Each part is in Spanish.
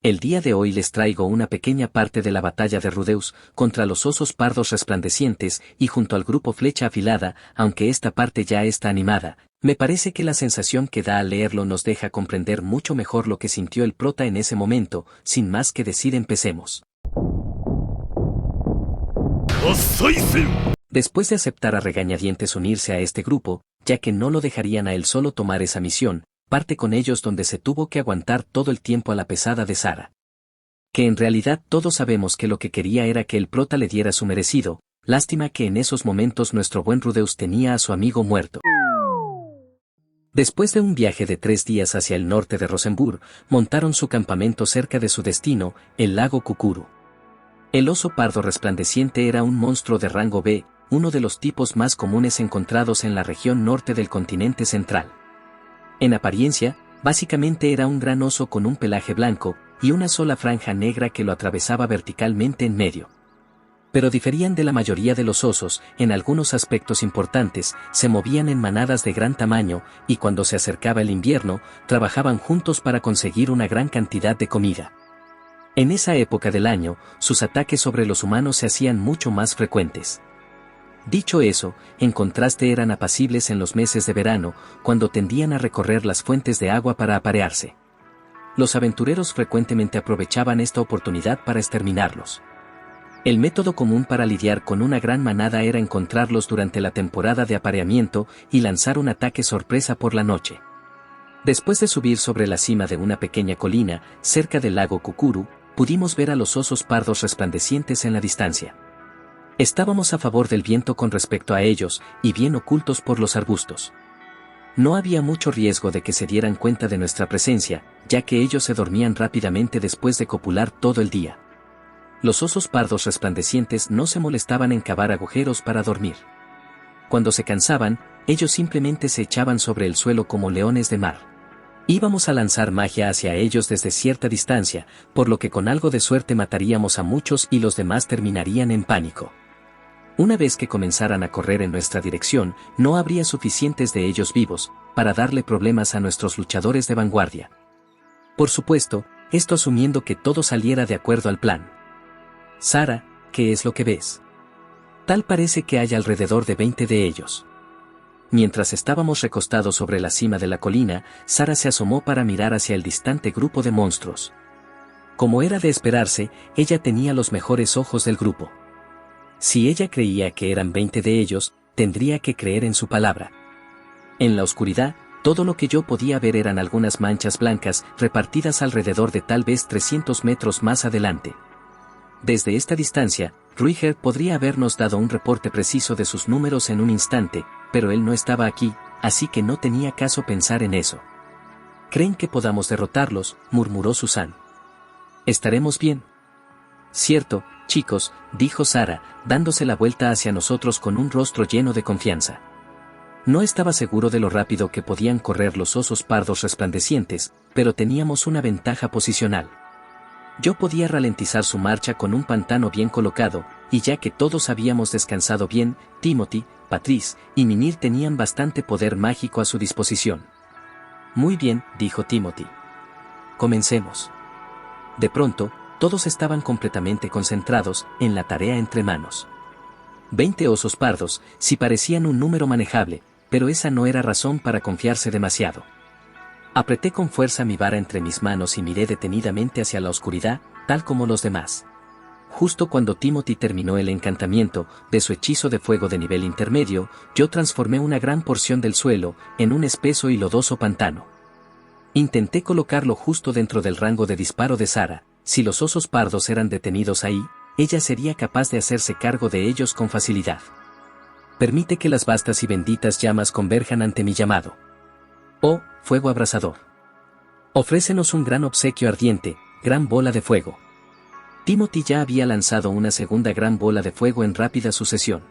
El día de hoy les traigo una pequeña parte de la batalla de Rudeus contra los osos pardos resplandecientes y junto al grupo Flecha Afilada, aunque esta parte ya está animada, me parece que la sensación que da al leerlo nos deja comprender mucho mejor lo que sintió el prota en ese momento. Sin más que decir, empecemos. Después de aceptar a regañadientes unirse a este grupo, ya que no lo dejarían a él solo tomar esa misión, parte con ellos donde se tuvo que aguantar todo el tiempo a la pesada de Sara. Que en realidad todos sabemos que lo que quería era que el prota le diera su merecido, lástima que en esos momentos nuestro buen Rudeus tenía a su amigo muerto. Después de un viaje de 3 días hacia el norte de Rosenburg, montaron su campamento cerca de su destino, el lago Kukuru. El oso pardo resplandeciente era un monstruo de rango B, uno de los tipos más comunes encontrados en la región norte del continente central. En apariencia, básicamente era un gran oso con un pelaje blanco y una sola franja negra que lo atravesaba verticalmente en medio. Pero diferían de la mayoría de los osos, en algunos aspectos importantes, se movían en manadas de gran tamaño y cuando se acercaba el invierno, trabajaban juntos para conseguir una gran cantidad de comida. En esa época del año, sus ataques sobre los humanos se hacían mucho más frecuentes. Dicho eso, en contraste eran apacibles en los meses de verano, cuando tendían a recorrer las fuentes de agua para aparearse. Los aventureros frecuentemente aprovechaban esta oportunidad para exterminarlos. El método común para lidiar con una gran manada era encontrarlos durante la temporada de apareamiento y lanzar un ataque sorpresa por la noche. Después de subir sobre la cima de una pequeña colina, cerca del lago Kukuru, pudimos ver a los osos pardos resplandecientes en la distancia. Estábamos a favor del viento con respecto a ellos, y bien ocultos por los arbustos. No había mucho riesgo de que se dieran cuenta de nuestra presencia, ya que ellos se dormían rápidamente después de copular todo el día. Los osos pardos resplandecientes no se molestaban en cavar agujeros para dormir. Cuando se cansaban, ellos simplemente se echaban sobre el suelo como leones de mar. Íbamos a lanzar magia hacia ellos desde cierta distancia, por lo que con algo de suerte mataríamos a muchos y los demás terminarían en pánico. Una vez que comenzaran a correr en nuestra dirección, no habría suficientes de ellos vivos, para darle problemas a nuestros luchadores de vanguardia. Por supuesto, esto asumiendo que todo saliera de acuerdo al plan. Sara, ¿qué es lo que ves? Tal parece que hay alrededor de 20 de ellos. Mientras estábamos recostados sobre la cima de la colina, Sara se asomó para mirar hacia el distante grupo de monstruos. Como era de esperarse, ella tenía los mejores ojos del grupo. Si ella creía que eran 20 de ellos, tendría que creer en su palabra. En la oscuridad, todo lo que yo podía ver eran algunas manchas blancas repartidas alrededor de tal vez 300 metros más adelante. Desde esta distancia, Ruiger podría habernos dado un reporte preciso de sus números en un instante, pero él no estaba aquí, así que no tenía caso pensar en eso. ¿Creen que podamos derrotarlos?, murmuró Susan. ¿Estaremos bien? Cierto, chicos, dijo Sara, dándose la vuelta hacia nosotros con un rostro lleno de confianza. No estaba seguro de lo rápido que podían correr los osos pardos resplandecientes, pero teníamos una ventaja posicional. Yo podía ralentizar su marcha con un pantano bien colocado, y ya que todos habíamos descansado bien, Timothy, Patrice y Mimir tenían bastante poder mágico a su disposición. Muy bien, dijo Timothy. Comencemos. De pronto, todos estaban completamente concentrados en la tarea entre manos. 20 osos pardos, sí parecían un número manejable, pero esa no era razón para confiarse demasiado. Apreté con fuerza mi vara entre mis manos y miré detenidamente hacia la oscuridad, tal como los demás. Justo cuando Timothy terminó el encantamiento de su hechizo de fuego de nivel intermedio, yo transformé una gran porción del suelo en un espeso y lodoso pantano. Intenté colocarlo justo dentro del rango de disparo de Sara. Si los osos pardos eran detenidos ahí, ella sería capaz de hacerse cargo de ellos con facilidad. Permite que las vastas y benditas llamas converjan ante mi llamado. Oh, fuego abrasador. Ofrécenos un gran obsequio ardiente, gran bola de fuego. Timothy ya había lanzado una segunda gran bola de fuego en rápida sucesión.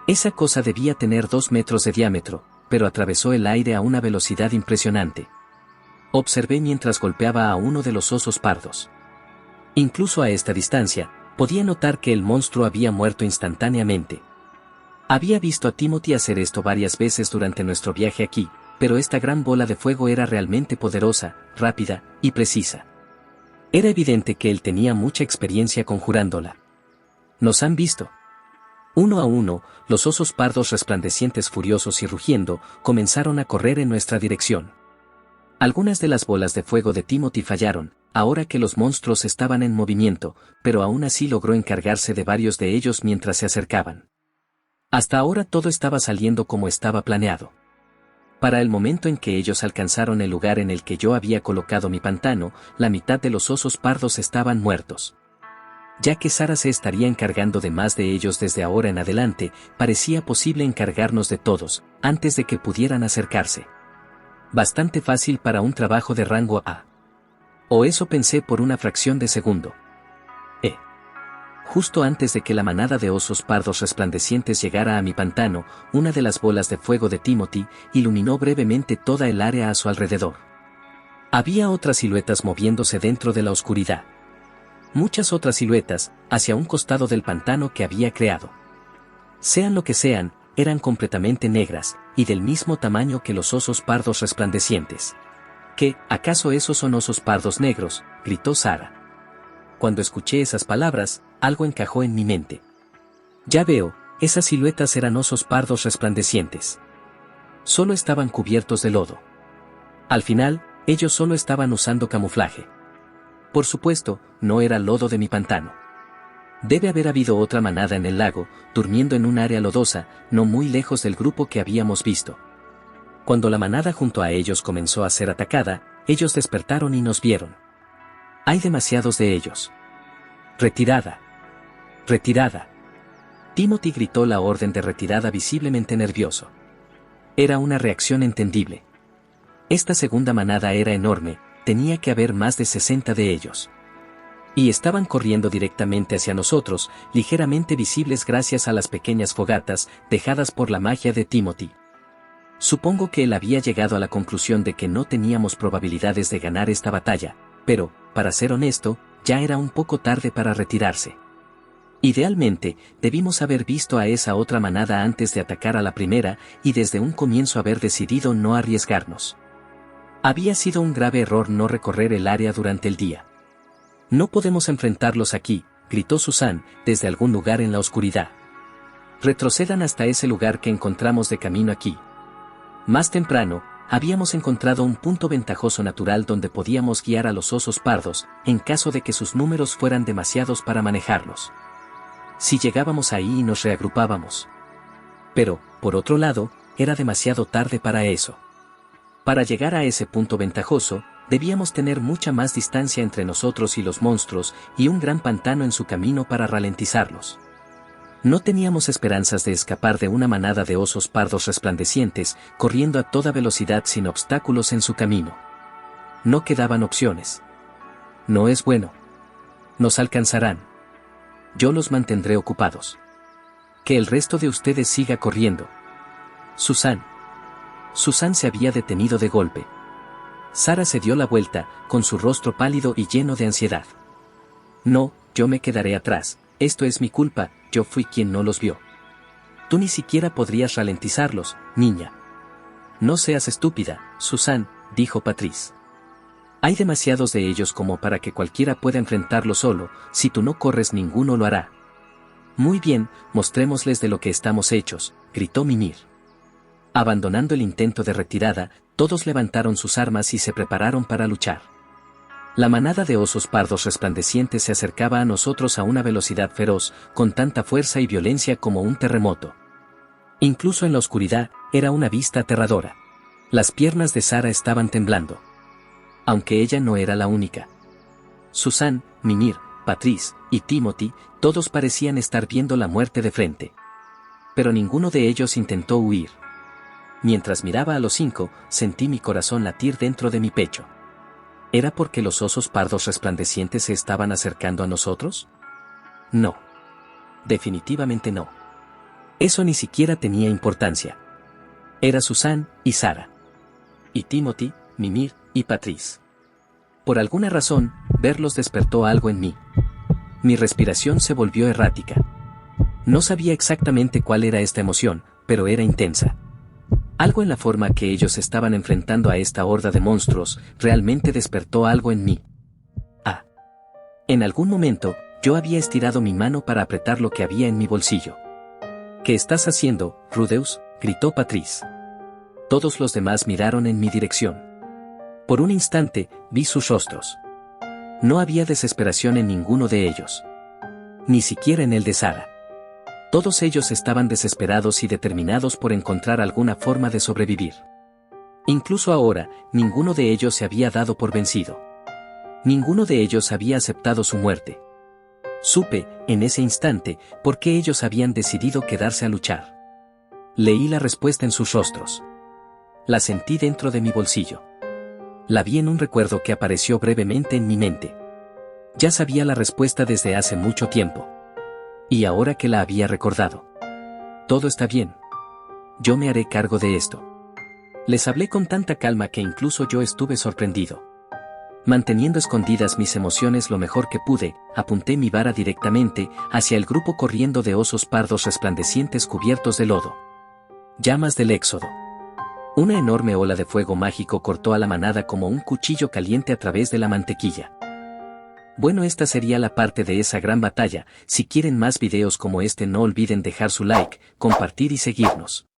Esa cosa debía tener 2 metros de diámetro, pero atravesó el aire a una velocidad impresionante. Observé mientras golpeaba a uno de los osos pardos. Incluso a esta distancia, podía notar que el monstruo había muerto instantáneamente. Había visto a Timothy hacer esto varias veces durante nuestro viaje aquí, pero esta gran bola de fuego era realmente poderosa, rápida y precisa. Era evidente que él tenía mucha experiencia conjurándola. Nos han visto. Uno a uno, los osos pardos resplandecientes furiosos y rugiendo, comenzaron a correr en nuestra dirección. Algunas de las bolas de fuego de Timothy fallaron, ahora que los monstruos estaban en movimiento, pero aún así logró encargarse de varios de ellos mientras se acercaban. Hasta ahora todo estaba saliendo como estaba planeado. Para el momento en que ellos alcanzaron el lugar en el que yo había colocado mi pantano, la mitad de los osos pardos estaban muertos. Ya que Sara se estaría encargando de más de ellos desde ahora en adelante, parecía posible encargarnos de todos, antes de que pudieran acercarse. Bastante fácil para un trabajo de rango A. O eso pensé por una fracción de segundo. Justo antes de que la manada de osos pardos resplandecientes llegara a mi pantano, una de las bolas de fuego de Timothy iluminó brevemente toda el área a su alrededor. Había otras siluetas moviéndose dentro de la oscuridad. Muchas otras siluetas, hacia un costado del pantano que había creado. Sean lo que sean, eran completamente negras, y del mismo tamaño que los osos pardos resplandecientes. ¿Qué, acaso esos son osos pardos negros?, gritó Sara. Cuando escuché esas palabras, algo encajó en mi mente. Ya veo, esas siluetas eran osos pardos resplandecientes. Solo estaban cubiertos de lodo. Al final, ellos solo estaban usando camuflaje. Por supuesto, no era lodo de mi pantano. Debe haber habido otra manada en el lago, durmiendo en un área lodosa, no muy lejos del grupo que habíamos visto. Cuando la manada junto a ellos comenzó a ser atacada, ellos despertaron y nos vieron. Hay demasiados de ellos. Retirada. Retirada. Timothy gritó la orden de retirada visiblemente nervioso. Era una reacción entendible. Esta segunda manada era enorme, tenía que haber más de 60 de ellos. Y estaban corriendo directamente hacia nosotros, ligeramente visibles gracias a las pequeñas fogatas dejadas por la magia de Timothy. Supongo que él había llegado a la conclusión de que no teníamos probabilidades de ganar esta batalla, pero, para ser honesto, ya era un poco tarde para retirarse. Idealmente, debimos haber visto a esa otra manada antes de atacar a la primera y desde un comienzo haber decidido no arriesgarnos. Había sido un grave error no recorrer el área durante el día. No podemos enfrentarlos aquí, gritó Susan, desde algún lugar en la oscuridad. Retrocedan hasta ese lugar que encontramos de camino aquí. Más temprano, habíamos encontrado un punto ventajoso natural donde podíamos guiar a los osos pardos, en caso de que sus números fueran demasiados para manejarlos. Si llegábamos ahí y nos reagrupábamos. Pero, por otro lado, era demasiado tarde para eso. Para llegar a ese punto ventajoso, debíamos tener mucha más distancia entre nosotros y los monstruos y un gran pantano en su camino para ralentizarlos. No teníamos esperanzas de escapar de una manada de osos pardos resplandecientes, corriendo a toda velocidad sin obstáculos en su camino. No quedaban opciones. No es bueno. Nos alcanzarán. Yo los mantendré ocupados. Que el resto de ustedes siga corriendo. Susan. Susan se había detenido de golpe. Sara se dio la vuelta, con su rostro pálido y lleno de ansiedad. No, yo me quedaré atrás, esto es mi culpa, yo fui quien no los vio. Tú ni siquiera podrías ralentizarlos, niña. No seas estúpida, Susan, dijo Patrice. Hay demasiados de ellos como para que cualquiera pueda enfrentarlo solo, si tú no corres ninguno lo hará. Muy bien, mostrémosles de lo que estamos hechos, gritó Mimir. Abandonando el intento de retirada, todos levantaron sus armas y se prepararon para luchar. La manada de osos pardos resplandecientes se acercaba a nosotros a una velocidad feroz, con tanta fuerza y violencia como un terremoto. Incluso en la oscuridad, era una vista aterradora. Las piernas de Sara estaban temblando. Aunque ella no era la única. Susan, Mimir, Patrice y Timothy, todos parecían estar viendo la muerte de frente. Pero ninguno de ellos intentó huir. Mientras miraba a los 5, sentí mi corazón latir dentro de mi pecho. ¿Era porque los osos pardos resplandecientes se estaban acercando a nosotros? No. Definitivamente no. Eso ni siquiera tenía importancia. Era Susan y Sara. Y Timothy, Mimir y Patrice. Por alguna razón, verlos despertó algo en mí. Mi respiración se volvió errática. No sabía exactamente cuál era esta emoción, pero era intensa. Algo en la forma que ellos estaban enfrentando a esta horda de monstruos, realmente despertó algo en mí. En algún momento, yo había estirado mi mano para apretar lo que había en mi bolsillo. ¿Qué estás haciendo, Rudeus?, gritó Patrice. Todos los demás miraron en mi dirección. Por un instante, vi sus rostros. No había desesperación en ninguno de ellos. Ni siquiera en el de Sara. Todos ellos estaban desesperados y determinados por encontrar alguna forma de sobrevivir. Incluso ahora, ninguno de ellos se había dado por vencido. Ninguno de ellos había aceptado su muerte. Supe, en ese instante, por qué ellos habían decidido quedarse a luchar. Leí la respuesta en sus rostros. La sentí dentro de mi bolsillo. La vi en un recuerdo que apareció brevemente en mi mente. Ya sabía la respuesta desde hace mucho tiempo. Y ahora que la había recordado. Todo está bien. Yo me haré cargo de esto. Les hablé con tanta calma que incluso yo estuve sorprendido. Manteniendo escondidas mis emociones lo mejor que pude, apunté mi vara directamente hacia el grupo corriendo de osos pardos resplandecientes cubiertos de lodo. Llamas del éxodo. Una enorme ola de fuego mágico cortó a la manada como un cuchillo caliente a través de la mantequilla. Bueno, esta sería la parte de esa gran batalla. Si quieren más videos como este, no olviden dejar su like, compartir y seguirnos.